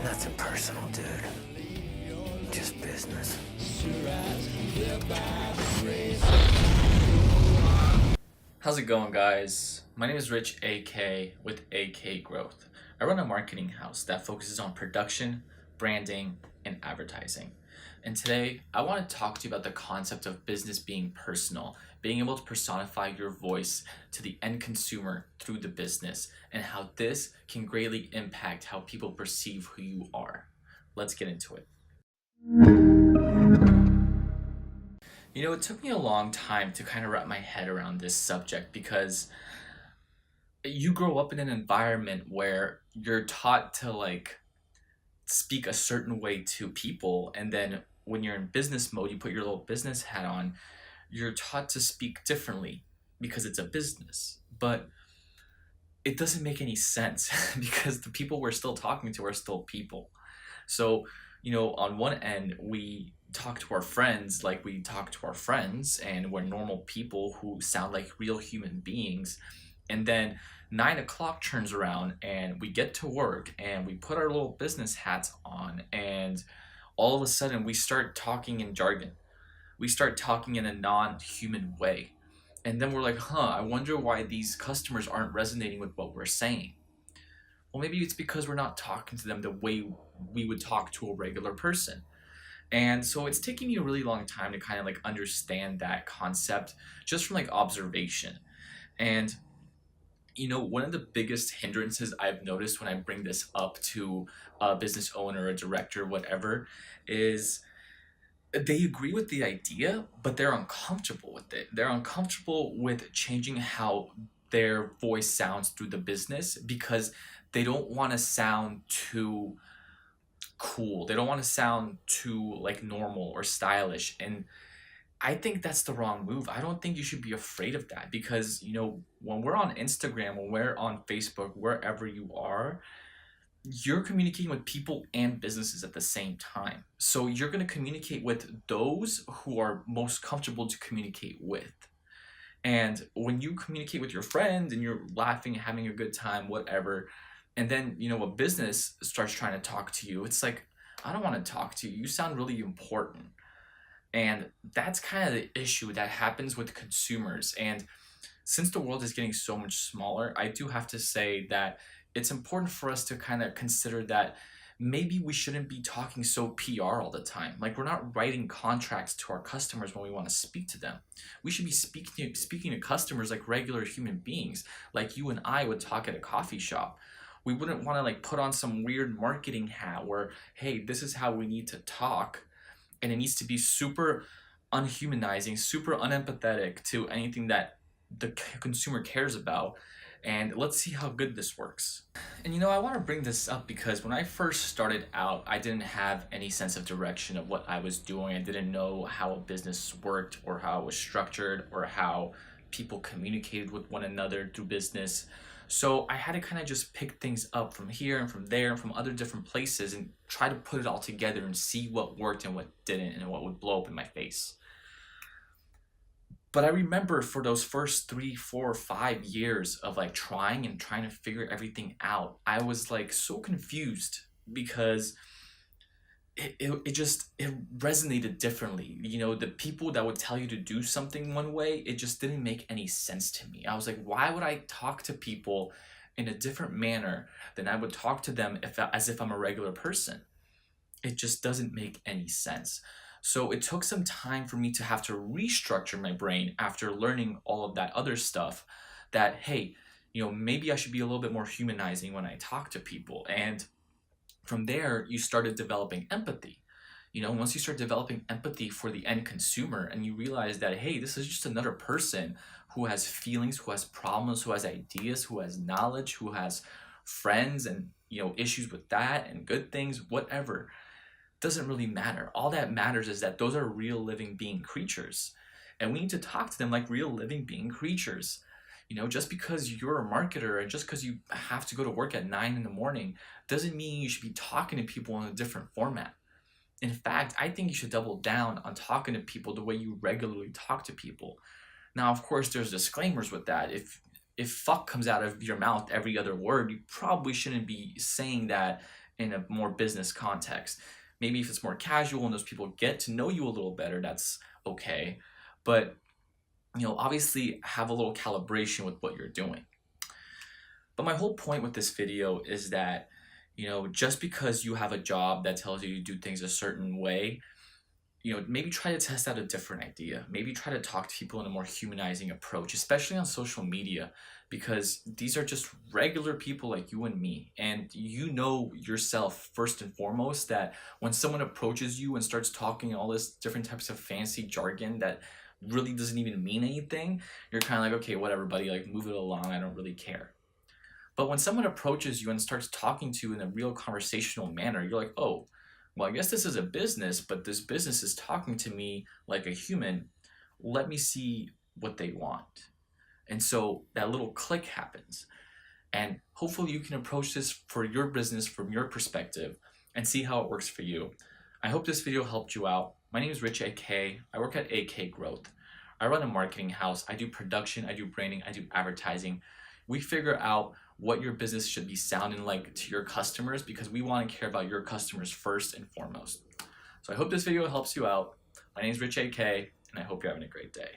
Nothing personal, dude. Just business. How's it going, guys? My name is Rich AK with AK Growth. I run a marketing house that focuses on production, branding, and advertising. And today, I want to talk to you about the concept of business being personal, being able to personify your voice to the end consumer through the business, and how this can greatly impact how people perceive who you are. Let's get into it. It took me a long time to kind of wrap my head around this subject because you grow up in an environment where you're taught to speak a certain way to people, and then when you're in business mode, you put your little business hat on, you're taught to speak differently because it's a business. But it doesn't make any sense because the people we're still talking to are still people. So, on one end, we talk to our friends like we talk to our friends, and we're normal people who sound like real human beings. And then 9 o'clock turns around, and we get to work, and we put our little business hats on, and all of a sudden, we start talking in jargon. We start talking in a non human way. And then we're like, I wonder why these customers aren't resonating with what we're saying. Well, maybe it's because we're not talking to them the way we would talk to a regular person. And so it's taking me a really long time to kind of understand that concept just from observation. And one of the biggest hindrances I've noticed when I bring this up to a business owner, a director, whatever, is they agree with the idea, but they're uncomfortable with it. They're uncomfortable with changing how their voice sounds through the business because they don't want to sound too cool. They don't want to sound too normal or stylish. And I think that's the wrong move. I don't think you should be afraid of that because, when we're on Instagram, when we're on Facebook, wherever you are, you're communicating with people and businesses at the same time. So you're going to communicate with those who are most comfortable to communicate with. And when you communicate with your friends and you're laughing, having a good time, whatever, and then, a business starts trying to talk to you, it's like, I don't want to talk to you. You sound really important. And that's kind of the issue that happens with consumers. And since the world is getting so much smaller, I do have to say that it's important for us to kind of consider that maybe we shouldn't be talking so PR all the time. We're not writing contracts to our customers when we want to speak to them. We should be speaking to customers like regular human beings, like you and I would talk at a coffee shop. We wouldn't want to put on some weird marketing hat where, hey, this is how we need to talk, and it needs to be super unhumanizing, super unempathetic to anything that the consumer cares about. And let's see how good this works. And I want to bring this up because when I first started out, I didn't have any sense of direction of what I was doing. I didn't know how a business worked or how it was structured or how people communicated with one another through business. So I had to kind of just pick things up from here and from there and from other different places and try to put it all together and see what worked and what didn't and what would blow up in my face. But I remember for those first 3, 4, 5 years of trying to figure everything out, I was so confused because it resonated differently. The people that would tell you to do something one way, it just didn't make any sense to me. I was like, why would I talk to people in a different manner than I would talk to them as if I'm a regular person? It just doesn't make any sense. So it took some time for me to have to restructure my brain after learning all of that other stuff that, hey, maybe I should be a little bit more humanizing when I talk to people. And from there, you started developing empathy. Once you start developing empathy for the end consumer and you realize that, hey, this is just another person who has feelings, who has problems, who has ideas, who has knowledge, who has friends and, issues with that and good things, whatever. Doesn't really matter. All that matters is that those are real living being creatures, and we need to talk to them like real living being creatures. Just because you're a marketer and just because you have to go to work at 9 in the morning doesn't mean you should be talking to people in a different format. In fact, I think you should double down on talking to people the way you regularly talk to people. Now, of course, there's disclaimers with that. If fuck comes out of your mouth every other word, you probably shouldn't be saying that in a more business context. Maybe if it's more casual and those people get to know you a little better, that's okay. But obviously have a little calibration with what you're doing. But my whole point with this video is that, just because you have a job that tells you to do things a certain way, maybe try to test out a different idea. Maybe try to talk to people in a more humanizing approach, especially on social media, because these are just regular people like you and me. And you know yourself, first and foremost, that when someone approaches you and starts talking all this different types of fancy jargon that really doesn't even mean anything, you're kind of like, okay, whatever, buddy, like move it along. I don't really care. But when someone approaches you and starts talking to you in a real conversational manner, you're like, oh, well, I guess this is a business, but this business is talking to me like a human. Let me see what they want. And so that little click happens. And hopefully you can approach this for your business from your perspective and see how it works for you. I hope this video helped you out. My name is Rich AK. I work at AK Growth. I run a marketing house. I do production, I do branding, I do advertising. We figure out what your business should be sounding like to your customers because we want to care about your customers first and foremost. So I hope this video helps you out. My name is Rich AK, and I hope you're having a great day.